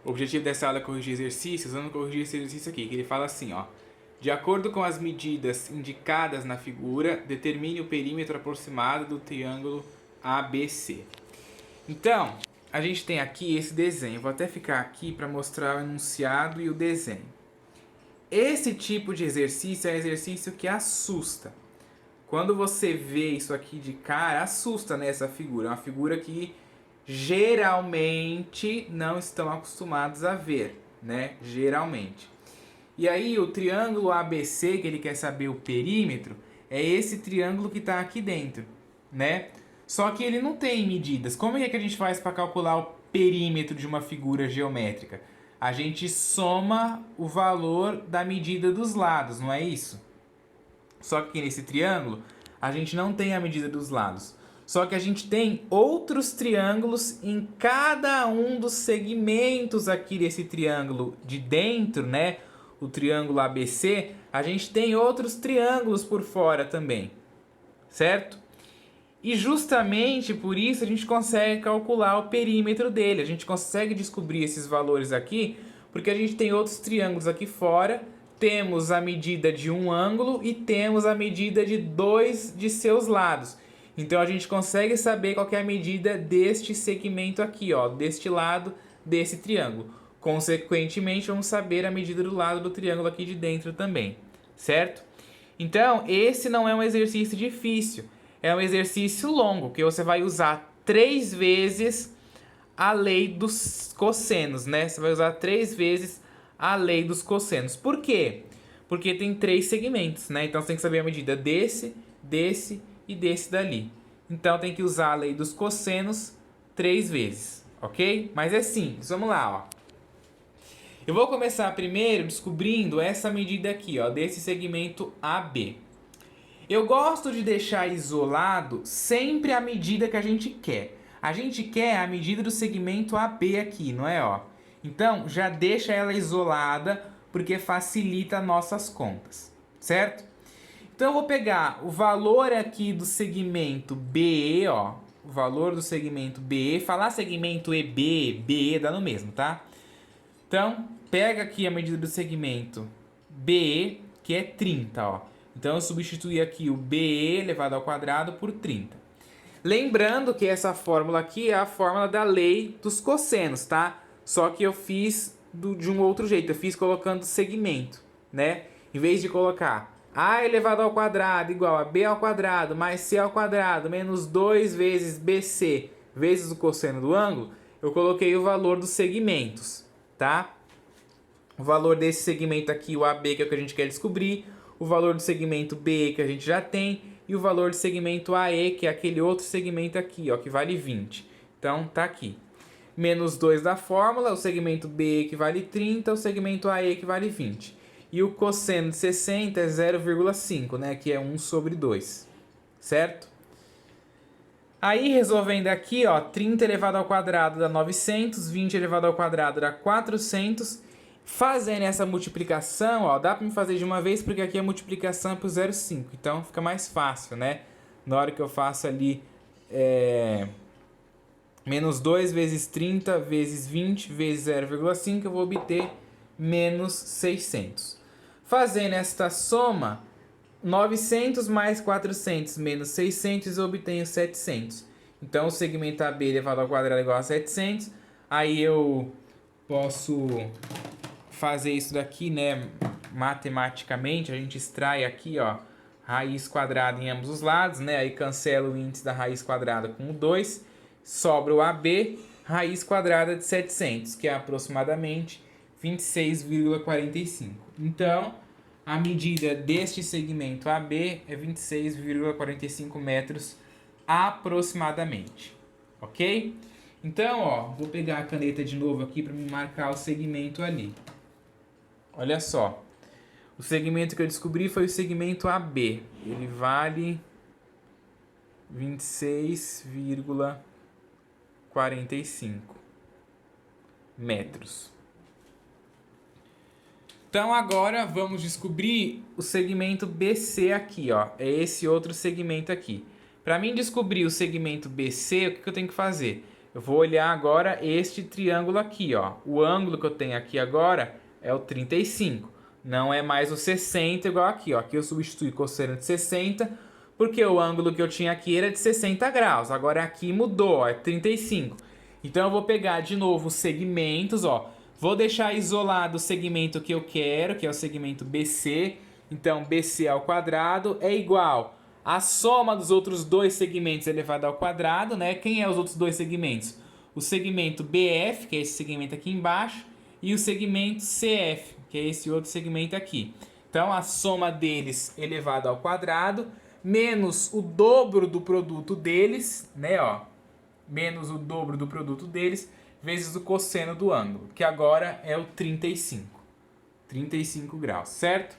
O objetivo dessa aula é corrigir exercícios. Vamos corrigir esse exercício aqui, que ele fala assim, ó. De acordo com as medidas indicadas na figura, determine o perímetro aproximado do triângulo ABC. Então, a gente tem aqui esse desenho. Vou até ficar aqui para mostrar o enunciado e o desenho. Esse tipo de exercício é exercício que assusta. Quando você vê isso aqui de cara, assusta, né, essa figura. É uma figura que geralmente não estão acostumados a ver, né? Geralmente. E aí o triângulo ABC, que ele quer saber o perímetro, é esse triângulo que está aqui dentro, né? Só que ele não tem medidas. Como é que a gente faz para calcular o perímetro de uma figura geométrica? A gente soma o valor da medida dos lados, não é isso? Só que nesse triângulo, a gente não tem a medida dos lados. Só que a gente tem outros triângulos em cada um dos segmentos aqui desse triângulo de dentro, né? O triângulo ABC, a gente tem outros triângulos por fora também, certo? E justamente por isso a gente consegue calcular o perímetro dele. A gente consegue descobrir esses valores aqui, porque a gente tem outros triângulos aqui fora. Temos a medida de um ângulo e temos a medida de dois de seus lados. Então a gente consegue saber qual que é a medida deste segmento aqui, ó, deste lado desse triângulo. Consequentemente, vamos saber a medida do lado do triângulo aqui de dentro também, certo? Então, esse não é um exercício difícil, é um exercício longo, que você vai usar 3 vezes a lei dos cossenos, né? Você vai usar 3 vezes a lei dos cossenos. Por quê? Porque tem 3 segmentos, né? Então você tem que saber a medida desse, desse e desse dali. Então tem que usar a lei dos cossenos 3 vezes, ok? Mas é simples, vamos lá, ó. Eu vou começar primeiro descobrindo essa medida aqui, ó, desse segmento AB. Eu gosto de deixar isolado sempre a medida que a gente quer. A gente quer a medida do segmento AB aqui, não é, ó? Então, já deixa ela isolada, porque facilita nossas contas, certo? Então, eu vou pegar o valor aqui do segmento BE, ó. O valor do segmento BE. Falar segmento EB, BE dá no mesmo, tá? Então, pega aqui a medida do segmento BE, que é 30, ó. Então, eu substituí aqui o BE elevado ao quadrado por 30. Lembrando que essa fórmula aqui é a fórmula da lei dos cossenos, tá? Só que eu fiz de um outro jeito. Eu fiz colocando segmento, né? Em vez de colocar A elevado ao quadrado igual a B ao quadrado mais C ao quadrado menos 2 vezes BC vezes o cosseno do ângulo, eu coloquei o valor dos segmentos, tá? O valor desse segmento aqui, o AB, que é o que a gente quer descobrir, o valor do segmento BE, que a gente já tem, e o valor do segmento AE, que é aquele outro segmento aqui, ó, que vale 20. Então, tá aqui. Menos 2 da fórmula, o segmento BE que vale 30, o segmento AE que vale 20. E o cosseno de 60 é 0,5, né, que é 1 sobre 2, certo? Aí, resolvendo aqui, ó, 30 elevado ao quadrado dá 900, 20 elevado ao quadrado dá 400. Fazendo essa multiplicação, ó, dá para me fazer de uma vez, porque aqui a multiplicação é por 0,5. Então, fica mais fácil, né? Na hora que eu faço ali, menos 2 vezes 30 vezes 20 vezes 0,5, eu vou obter menos 600. Fazendo esta soma, 900 mais 400 menos 600, eu obtenho 700. Então, o segmento AB elevado ao quadrado é igual a 700. Aí eu posso fazer isso daqui, né, matematicamente. A gente extrai aqui, ó, raiz quadrada em ambos os lados, né? Aí cancela o índice da raiz quadrada com o 2. Sobra o AB, raiz quadrada de 700, que é aproximadamente 26,45. Então, a medida deste segmento AB é 26,45 metros aproximadamente, ok? Então, ó, vou pegar a caneta de novo aqui para me marcar o segmento ali. Olha só, o segmento que eu descobri foi o segmento AB. Ele vale 26,45 metros. Então agora vamos descobrir o segmento BC aqui, ó. É esse outro segmento aqui. Para mim descobrir o segmento BC, o que eu tenho que fazer? Eu vou olhar agora este triângulo aqui, ó. O ângulo que eu tenho aqui agora é o 35. Não é mais o 60 igual aqui, ó. Aqui eu substituí cosseno de 60, porque o ângulo que eu tinha aqui era de 60 graus. Agora aqui mudou, ó, é 35. Então eu vou pegar de novo os segmentos, ó. Vou deixar isolado o segmento que eu quero, que é o segmento BC. Então BC ao quadrado é igual a soma dos outros dois segmentos elevado ao quadrado, né? Quem é os outros dois segmentos? O segmento BF, que é esse segmento aqui embaixo, e o segmento CF, que é esse outro segmento aqui. Então, a soma deles elevado ao quadrado, menos o dobro do produto deles, né, ó? Menos o dobro do produto deles, vezes o cosseno do ângulo, que agora é o 35. 35 graus, certo?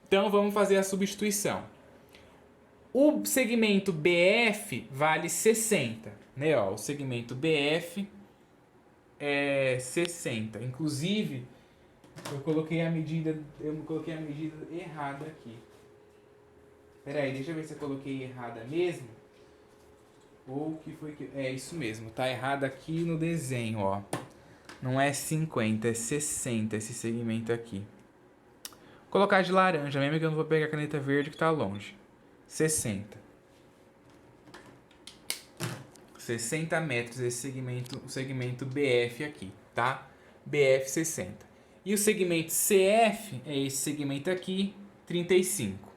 Então, vamos fazer a substituição. O segmento BF vale 60, né? Ó, o segmento BF é 60. Inclusive, eu não coloquei a medida errada aqui. Pera aí, deixa eu ver se eu coloquei errada mesmo. Ou que foi que... É isso mesmo, tá errado aqui no desenho, ó. Não é 50, é 60 esse segmento aqui. Vou colocar de laranja mesmo, que eu não vou pegar a caneta verde que tá longe. 60. 60 metros esse segmento, o segmento BF aqui, tá? BF 60. E o segmento CF é esse segmento aqui, 35.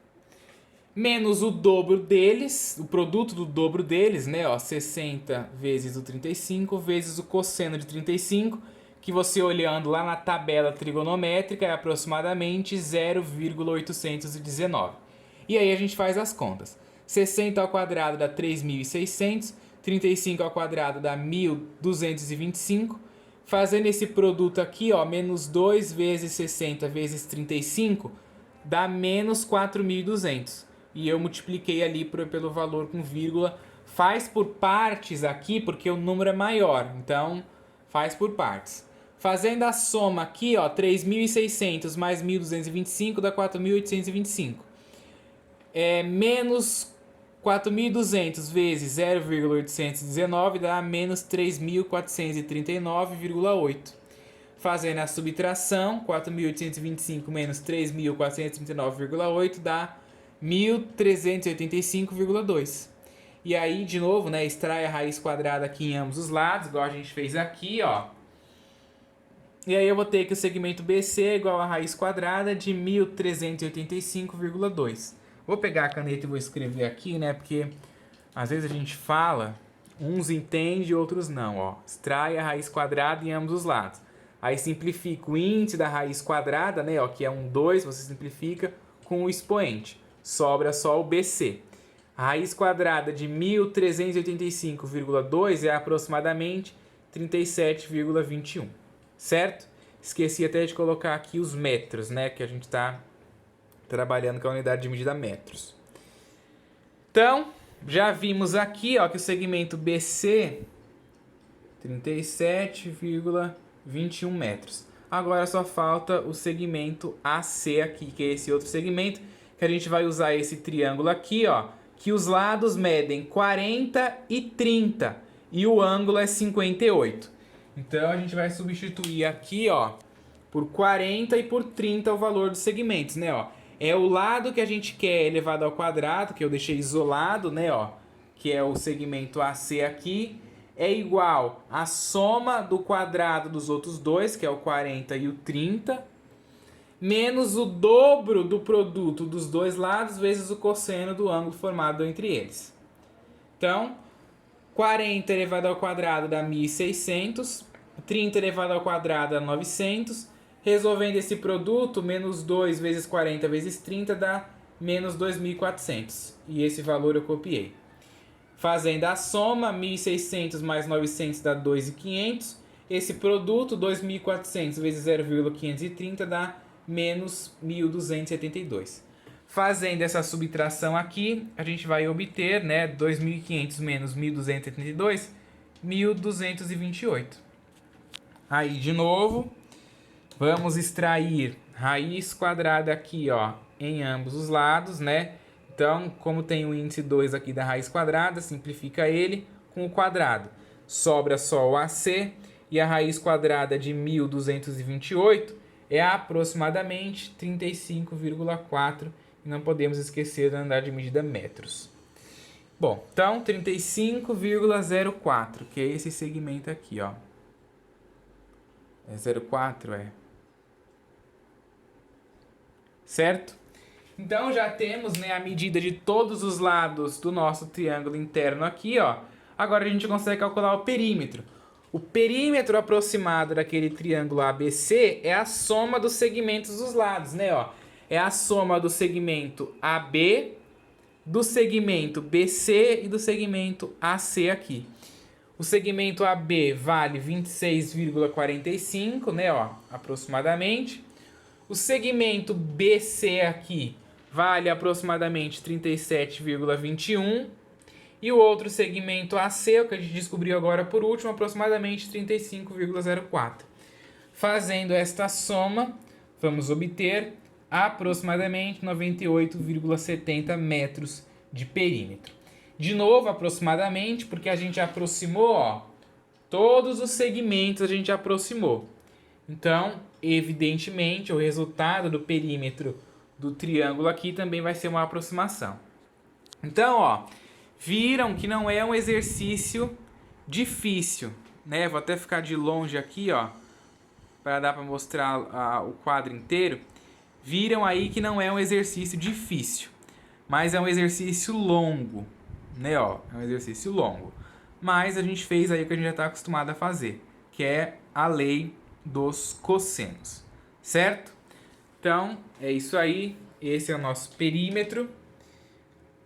Menos o dobro deles, o produto do dobro deles, né? Ó, 60 vezes o 35 vezes o cosseno de 35, que você olhando lá na tabela trigonométrica é aproximadamente 0,819. E aí a gente faz as contas. 60 ao quadrado dá 3.600, 35 ao quadrado dá 1.225. Fazendo esse produto aqui, ó, menos 2 vezes 60 vezes 35, dá menos 4.200. E eu multipliquei ali pelo valor com vírgula. Faz por partes aqui, porque o número é maior. Então, faz por partes. Fazendo a soma aqui, ó, 3.600 mais 1.225 dá 4.825. Menos 4.200 vezes 0,819 dá menos 3.439,8. Fazendo a subtração, 4.825 menos 3.439,8 dá 1.385,2. E aí, de novo, né, extrai a raiz quadrada aqui em ambos os lados, igual a gente fez aqui, ó. E aí eu vou ter que o segmento BC é igual a raiz quadrada de 1.385,2. Vou pegar a caneta e vou escrever aqui, né? Porque às vezes a gente fala, uns entendem e outros não, ó. Extrai a raiz quadrada em ambos os lados. Aí simplifica o índice da raiz quadrada, né? Ó, que é 2, você simplifica com o expoente. Sobra só o BC. A raiz quadrada de 1.385,2 é aproximadamente 37,21. Certo? Esqueci até de colocar aqui os metros, né? Que a gente está trabalhando com a unidade de medida metros. Então, já vimos aqui, ó, que o segmento BC 37,21 metros. Agora só falta o segmento AC aqui, que é esse outro segmento, que a gente vai usar esse triângulo aqui, ó, que os lados medem 40 e 30 e o ângulo é 58. Então a gente vai substituir aqui, ó, por 40 e por 30 o valor dos segmentos, né, ó. É o lado que a gente quer elevado ao quadrado, que eu deixei isolado, né, ó, que é o segmento AC aqui, é igual à soma do quadrado dos outros dois, que é o 40 e o 30, menos o dobro do produto dos dois lados, vezes o cosseno do ângulo formado entre eles. Então, 40 elevado ao quadrado dá 1.600, 30 elevado ao quadrado dá 900, resolvendo esse produto, menos 2 vezes 40 vezes 30 dá menos 2.400, e esse valor eu copiei. Fazendo a soma, 1.600 mais 900 dá 2.500, esse produto, 2.400 vezes 0,530 dá menos 1.272. Fazendo essa subtração aqui, a gente vai obter, né, 2.500 menos 1.272, 1.228. Aí, de novo, vamos extrair raiz quadrada aqui, ó, em ambos os lados, né? Então, como tem o índice 2 aqui da raiz quadrada, simplifica ele com o quadrado. sobra só o AC, e a raiz quadrada de 1.228 é aproximadamente 35,4, e não podemos esquecer da unidade de medida metros. Bom, então 35,04, que é esse segmento aqui, ó. É 0,4, é. Certo? Então já temos, né, a medida de todos os lados do nosso triângulo interno aqui, ó. Agora a gente consegue calcular o perímetro. O perímetro aproximado daquele triângulo ABC é a soma dos segmentos dos lados, né, ó. É a soma do segmento AB, do segmento BC e do segmento AC aqui. O segmento AB vale 26,45, né, ó, aproximadamente. O segmento BC aqui vale aproximadamente 37,21. E o outro segmento AC, o que a gente descobriu agora por último, aproximadamente 35,04. Fazendo esta soma, vamos obter aproximadamente 98,70 metros de perímetro. De novo, aproximadamente, porque a gente aproximou, ó, todos os segmentos a gente aproximou. Então, evidentemente, o resultado do perímetro do triângulo aqui também vai ser uma aproximação. Então, ó, viram que não é um exercício difícil, né? Vou até ficar de longe aqui, ó, para dar para mostrar o quadro inteiro. Viram aí que não é um exercício difícil, mas é um exercício longo, né? Ó, é um exercício longo. Mas a gente fez aí o que a gente já está acostumado a fazer, que é a lei dos cossenos, certo? Então, é isso aí. Esse é o nosso perímetro.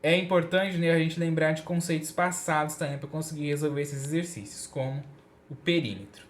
É importante, né, a gente lembrar de conceitos passados também para conseguir resolver esses exercícios, como o perímetro.